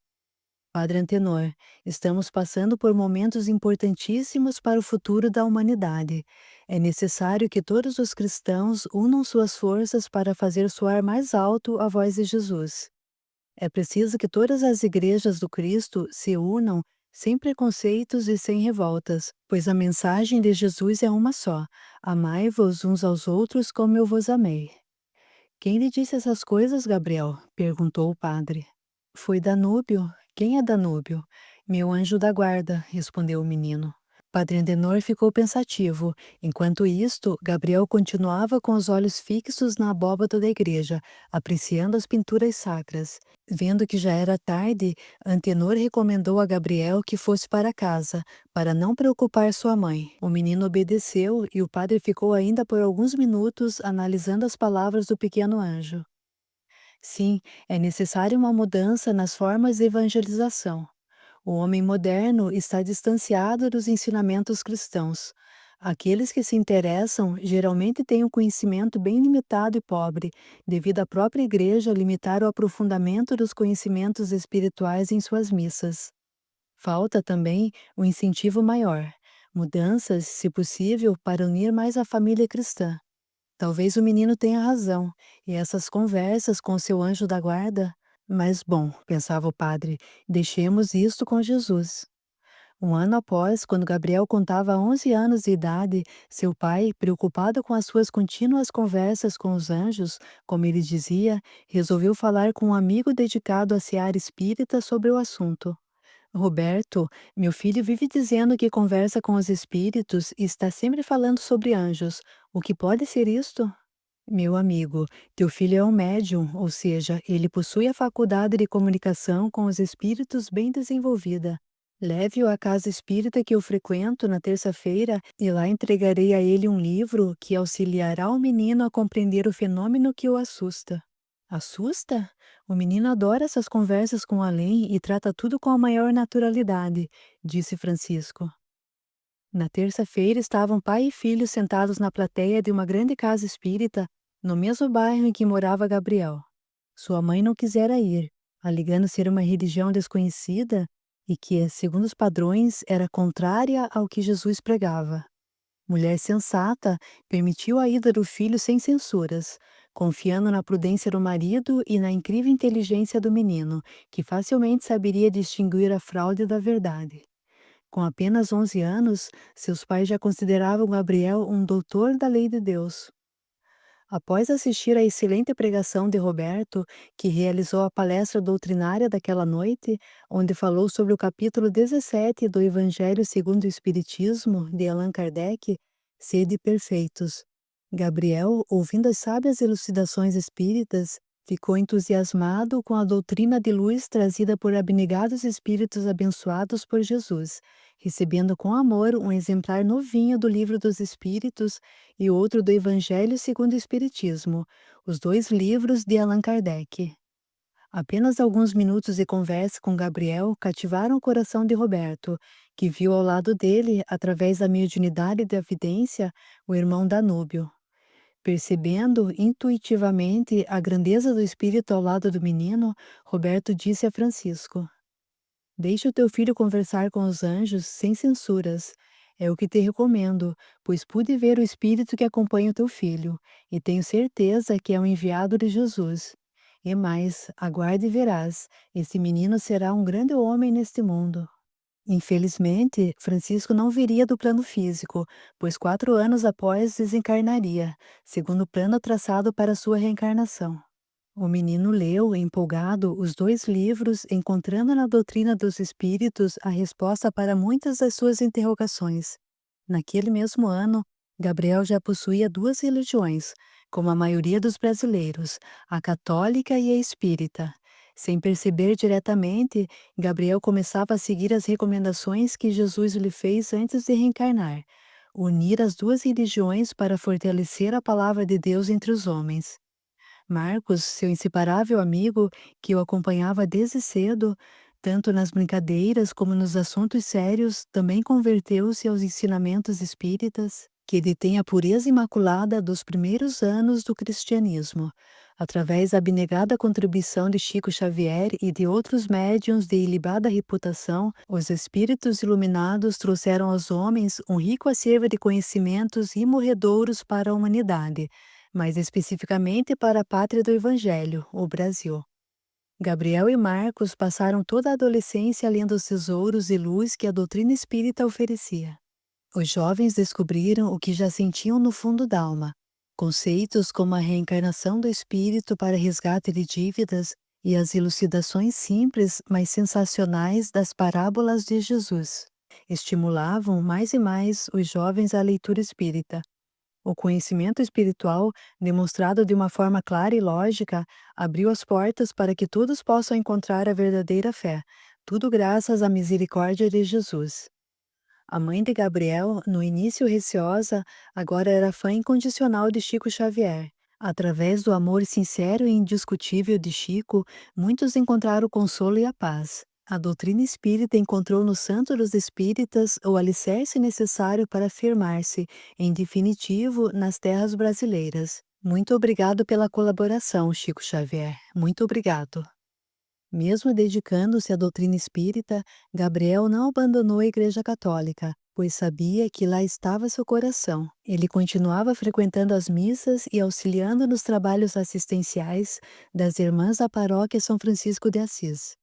Padre Antenor, estamos passando por momentos importantíssimos para o futuro da humanidade. É necessário que todos os cristãos unam suas forças para fazer soar mais alto a voz de Jesus. É preciso que todas as igrejas do Cristo se unam sem preconceitos e sem revoltas, pois a mensagem de Jesus é uma só: amai-vos uns aos outros como eu vos amei. Quem lhe disse essas coisas, Gabriel? Perguntou o padre. Foi Danúbio. Quem é Danúbio? Meu anjo da guarda, respondeu o menino. Padre Antenor ficou pensativo. Enquanto isto, Gabriel continuava com os olhos fixos na abóbada da igreja, apreciando as pinturas sacras. Vendo que já era tarde, Antenor recomendou a Gabriel que fosse para casa, para não preocupar sua mãe. O menino obedeceu e o padre ficou ainda por alguns minutos analisando as palavras do pequeno anjo. Sim, é necessária uma mudança nas formas de evangelização. O homem moderno está distanciado dos ensinamentos cristãos. Aqueles que se interessam geralmente têm um conhecimento bem limitado e pobre, devido à própria igreja limitar o aprofundamento dos conhecimentos espirituais em suas missas. Falta também um incentivo maior, mudanças, se possível, para unir mais a família cristã. Talvez o menino tenha razão, e essas conversas com seu anjo da guarda. Mas bom, pensava o padre, deixemos isto com Jesus. Um ano após, quando Gabriel contava 11 anos de idade, seu pai, preocupado com as suas contínuas conversas com os anjos, como ele dizia, resolveu falar com um amigo dedicado à seara espírita sobre o assunto. Roberto, meu filho vive dizendo que conversa com os espíritos e está sempre falando sobre anjos. O que pode ser isto? Meu amigo, teu filho é um médium, ou seja, ele possui a faculdade de comunicação com os espíritos bem desenvolvida. Leve-o à casa espírita que eu frequento na terça-feira e lá entregarei a ele um livro que auxiliará o menino a compreender o fenômeno que o assusta. Assusta? O menino adora essas conversas com o além e trata tudo com a maior naturalidade, disse Francisco. Na terça-feira estavam pai e filho sentados na plateia de uma grande casa espírita, no mesmo bairro em que morava Gabriel. Sua mãe não quisera ir, alegando ser uma religião desconhecida e que, segundo os padrões, era contrária ao que Jesus pregava. Mulher sensata, permitiu a ida do filho sem censuras, confiando na prudência do marido e na incrível inteligência do menino, que facilmente saberia distinguir a fraude da verdade. Com apenas 11 anos, seus pais já consideravam Gabriel um doutor da lei de Deus. Após assistir à excelente pregação de Roberto, que realizou a palestra doutrinária daquela noite, onde falou sobre o capítulo 17 do Evangelho segundo o Espiritismo, de Allan Kardec, Sede perfeitos. Gabriel, ouvindo as sábias elucidações espíritas, Ficou entusiasmado com a doutrina de luz trazida por abnegados espíritos abençoados por Jesus, recebendo com amor um exemplar novinho do Livro dos Espíritos e outro do Evangelho segundo o Espiritismo, os dois livros de Allan Kardec. Apenas alguns minutos de conversa com Gabriel cativaram o coração de Roberto, que viu ao lado dele, através da mediunidade da vidência, o irmão Danúbio. Percebendo intuitivamente a grandeza do espírito ao lado do menino, Roberto disse a Francisco: Deixe o teu filho conversar com os anjos sem censuras. É o que te recomendo, pois pude ver o espírito que acompanha o teu filho, e tenho certeza que é um enviado de Jesus. E mais, aguarde e verás, esse menino será um grande homem neste mundo. Infelizmente, Francisco não viria do plano físico, pois 4 anos após desencarnaria, segundo o plano traçado para sua reencarnação. O menino leu, empolgado, os dois livros, encontrando na doutrina dos espíritos a resposta para muitas das suas interrogações. Naquele mesmo ano, Gabriel já possuía duas religiões, como a maioria dos brasileiros, a católica e a espírita. Sem perceber diretamente, Gabriel começava a seguir as recomendações que Jesus lhe fez antes de reencarnar: unir as duas religiões para fortalecer a palavra de Deus entre os homens. Marcos, seu inseparável amigo, que o acompanhava desde cedo, tanto nas brincadeiras como nos assuntos sérios, também converteu-se aos ensinamentos espíritas, que detém a pureza imaculada dos primeiros anos do cristianismo. Através da abnegada contribuição de Chico Xavier e de outros médiuns de ilibada reputação, os espíritos iluminados trouxeram aos homens um rico acervo de conhecimentos imorredouros para a humanidade, mais especificamente para a pátria do Evangelho, o Brasil. Gabriel e Marcos passaram toda a adolescência lendo os tesouros e luz que a doutrina espírita oferecia. Os jovens descobriram o que já sentiam no fundo da alma: conceitos como a reencarnação do espírito para resgate de dívidas e as elucidações simples, mas sensacionais das parábolas de Jesus. Estimulavam mais e mais os jovens à leitura espírita. O conhecimento espiritual, demonstrado de uma forma clara e lógica, abriu as portas para que todos possam encontrar a verdadeira fé, tudo graças à misericórdia de Jesus. A mãe de Gabriel, no início receosa, agora era fã incondicional de Chico Xavier. Através do amor sincero e indiscutível de Chico, muitos encontraram o consolo e a paz. A doutrina espírita encontrou no Santo dos Espíritas o alicerce necessário para afirmar-se, em definitivo, nas terras brasileiras. Muito obrigado pela colaboração, Chico Xavier. Muito obrigado. Mesmo dedicando-se à doutrina espírita, Gabriel não abandonou a Igreja Católica, pois sabia que lá estava seu coração. Ele continuava frequentando as missas e auxiliando nos trabalhos assistenciais das irmãs da paróquia São Francisco de Assis.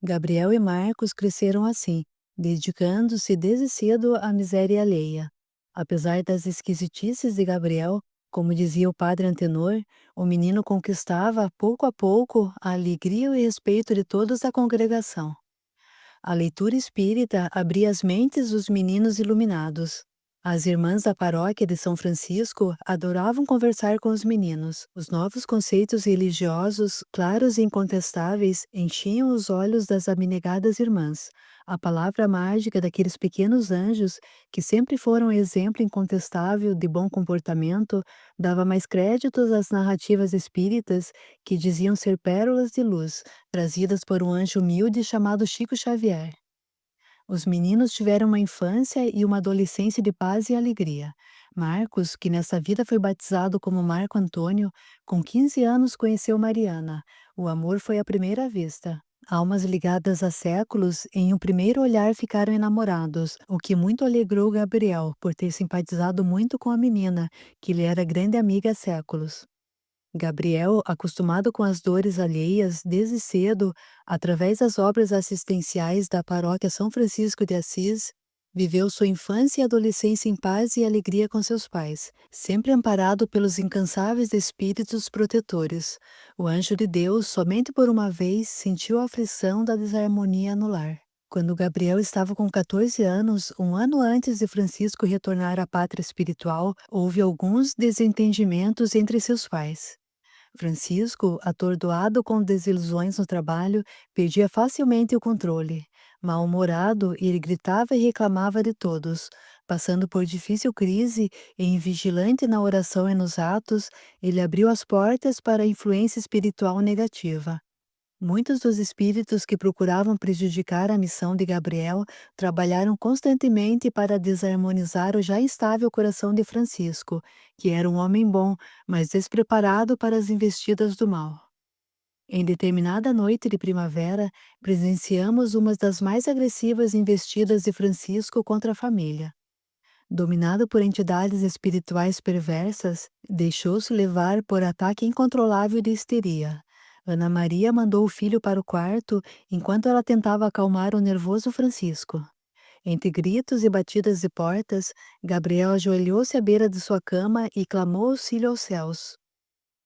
Gabriel e Marcos cresceram assim, dedicando-se desde cedo à miséria alheia. Apesar das esquisitices de Gabriel, como dizia o padre Antenor, o menino conquistava, pouco a pouco, a alegria e o respeito de todos da congregação. A leitura espírita abria as mentes dos meninos iluminados. As irmãs da paróquia de São Francisco adoravam conversar com os meninos. Os novos conceitos religiosos, claros e incontestáveis, enchiam os olhos das abnegadas irmãs. A palavra mágica daqueles pequenos anjos, que sempre foram exemplo incontestável de bom comportamento, dava mais créditos às narrativas espíritas, que diziam ser pérolas de luz, trazidas por um anjo humilde chamado Chico Xavier. Os meninos tiveram uma infância e uma adolescência de paz e alegria. Marcos, que nessa vida foi batizado como Marco Antônio, com 15 anos conheceu Mariana. O amor foi à primeira vista. Almas ligadas há séculos, em um primeiro olhar ficaram enamorados, o que muito alegrou Gabriel, por ter simpatizado muito com a menina, que lhe era grande amiga há séculos. Gabriel, acostumado com as dores alheias desde cedo, através das obras assistenciais da paróquia São Francisco de Assis, viveu sua infância e adolescência em paz e alegria com seus pais, sempre amparado pelos incansáveis espíritos protetores. O anjo de Deus, somente por uma vez, sentiu a aflição da desarmonia no lar. Quando Gabriel estava com 14 anos, um ano antes de Francisco retornar à pátria espiritual, houve alguns desentendimentos entre seus pais. Francisco, atordoado com desilusões no trabalho, perdia facilmente o controle. Mal-humorado, ele gritava e reclamava de todos. Passando por difícil crise e vigilante na oração e nos atos, ele abriu as portas para a influência espiritual negativa. Muitos dos espíritos que procuravam prejudicar a missão de Gabriel trabalharam constantemente para desarmonizar o já instável coração de Francisco, que era um homem bom, mas despreparado para as investidas do mal. Em determinada noite de primavera, presenciamos uma das mais agressivas investidas de Francisco contra a família. Dominado por entidades espirituais perversas, deixou-se levar por ataque incontrolável de histeria. Ana Maria mandou o filho para o quarto enquanto ela tentava acalmar o nervoso Francisco. Entre gritos e batidas de portas, Gabriel ajoelhou-se à beira de sua cama e clamou auxílio aos céus.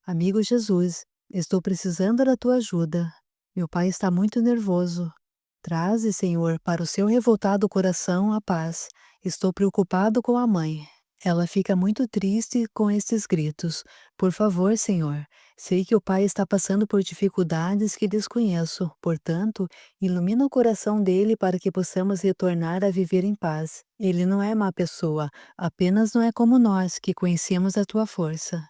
Amigo Jesus, estou precisando da tua ajuda. Meu pai está muito nervoso. Traze, Senhor, para o seu revoltado coração a paz. Estou preocupado com a mãe. Ela fica muito triste com estes gritos. Por favor, Senhor, sei que o pai está passando por dificuldades que desconheço, portanto, ilumina o coração dele para que possamos retornar a viver em paz. Ele não é má pessoa, apenas não é como nós, que conhecemos a tua força.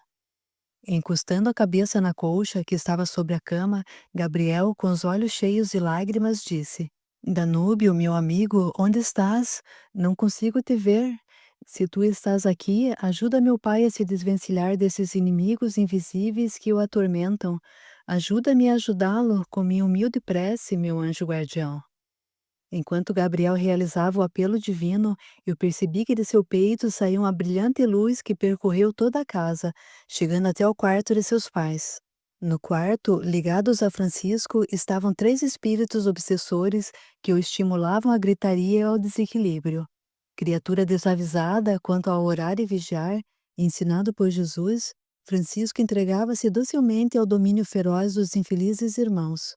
Encostando a cabeça na colcha que estava sobre a cama, Gabriel, com os olhos cheios de lágrimas, disse: Danúbio, meu amigo, onde estás? Não consigo te ver. Se tu estás aqui, ajuda meu pai a se desvencilhar desses inimigos invisíveis que o atormentam. Ajuda-me a ajudá-lo com minha humilde prece, meu anjo guardião. Enquanto Gabriel realizava o apelo divino, eu percebi que de seu peito saía uma brilhante luz que percorreu toda a casa, chegando até o quarto de seus pais. No quarto, ligados a Francisco, estavam 3 espíritos obsessores que o estimulavam à gritaria e ao desequilíbrio. Criatura desavisada quanto ao orar e vigiar, ensinado por Jesus, Francisco entregava-se docilmente ao domínio feroz dos infelizes irmãos.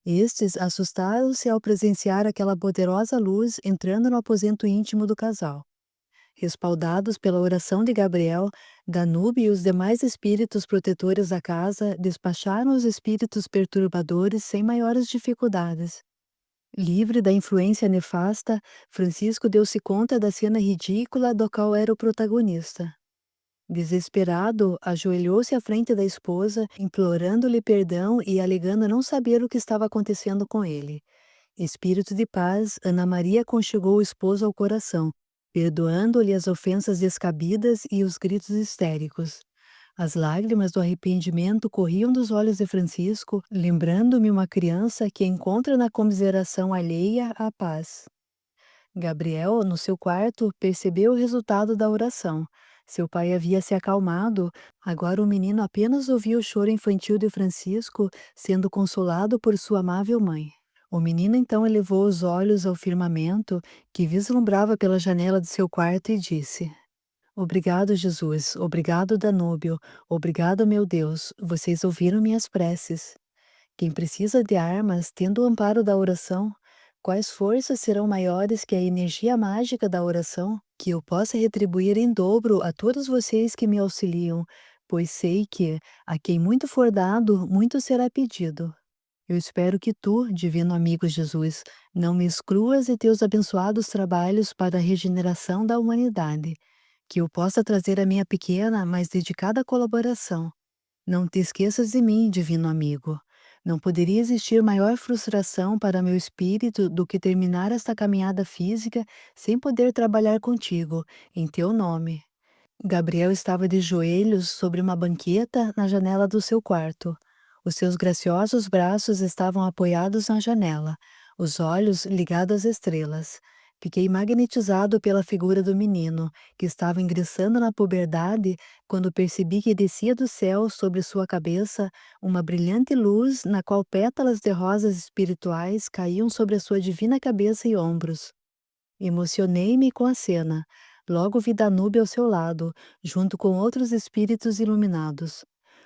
Estes assustaram-se ao presenciar aquela poderosa luz entrando no aposento íntimo do casal. Respaldados pela oração de Gabriel, Danúbio e os demais espíritos protetores da casa despacharam os espíritos perturbadores sem maiores dificuldades. Livre da influência nefasta, Francisco deu-se conta da cena ridícula do qual era o protagonista. Desesperado, ajoelhou-se à frente da esposa, implorando-lhe perdão e alegando não saber o que estava acontecendo com ele. Espírito de paz, Ana Maria conchegou o esposo ao coração, perdoando-lhe as ofensas descabidas e os gritos histéricos. As lágrimas do arrependimento corriam dos olhos de Francisco, lembrando-me uma criança que encontra na comiseração alheia a paz. Gabriel, no seu quarto, percebeu o resultado da oração. Seu pai havia se acalmado, agora o menino apenas ouvia o choro infantil de Francisco, sendo consolado por sua amável mãe. O menino então elevou os olhos ao firmamento, que vislumbrava pela janela de seu quarto, e disse: Obrigado, Jesus, obrigado, Danúbio, obrigado, meu Deus, vocês ouviram minhas preces. Quem precisa de armas, tendo o amparo da oração, quais forças serão maiores que a energia mágica da oração, que eu possa retribuir em dobro a todos vocês que me auxiliam, pois sei que, a quem muito for dado, muito será pedido. Eu espero que tu, divino amigo Jesus, não me excluas de teus abençoados trabalhos para a regeneração da humanidade, que eu possa trazer a minha pequena, mas dedicada colaboração. Não te esqueças de mim, divino amigo. Não poderia existir maior frustração para meu espírito do que terminar esta caminhada física sem poder trabalhar contigo, em teu nome. Gabriel estava de joelhos sobre uma banqueta na janela do seu quarto. Os seus graciosos braços estavam apoiados na janela, os olhos ligados às estrelas. Fiquei magnetizado pela figura do menino, que estava ingressando na puberdade, quando percebi que descia do céu sobre sua cabeça uma brilhante luz na qual pétalas de rosas espirituais caíam sobre a sua divina cabeça e ombros. Emocionei-me com a cena. Logo vi Danúbio ao seu lado, junto com outros espíritos iluminados.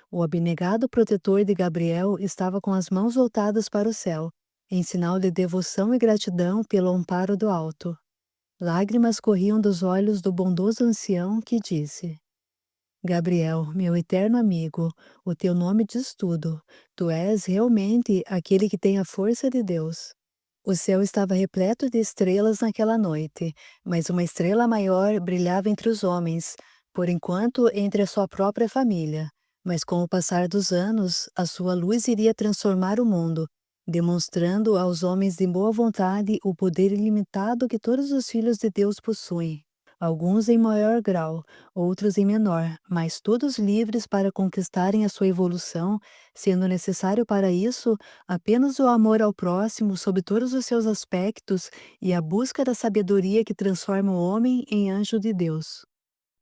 O abnegado protetor de Gabriel estava com as mãos voltadas para o céu, em sinal de devoção e gratidão pelo amparo do alto. Lágrimas corriam dos olhos do bondoso ancião, que disse: Gabriel, meu eterno amigo, o teu nome diz tudo. Tu és realmente aquele que tem a força de Deus. O céu estava repleto de estrelas naquela noite, mas uma estrela maior brilhava entre os homens, por enquanto entre a sua própria família. Mas com o passar dos anos, a sua luz iria transformar o mundo, demonstrando aos homens de boa vontade o poder ilimitado que todos os filhos de Deus possuem. Alguns em maior grau, outros em menor, mas todos livres para conquistarem a sua evolução, sendo necessário para isso apenas o amor ao próximo sob todos os seus aspectos e a busca da sabedoria que transforma o homem em anjo de Deus.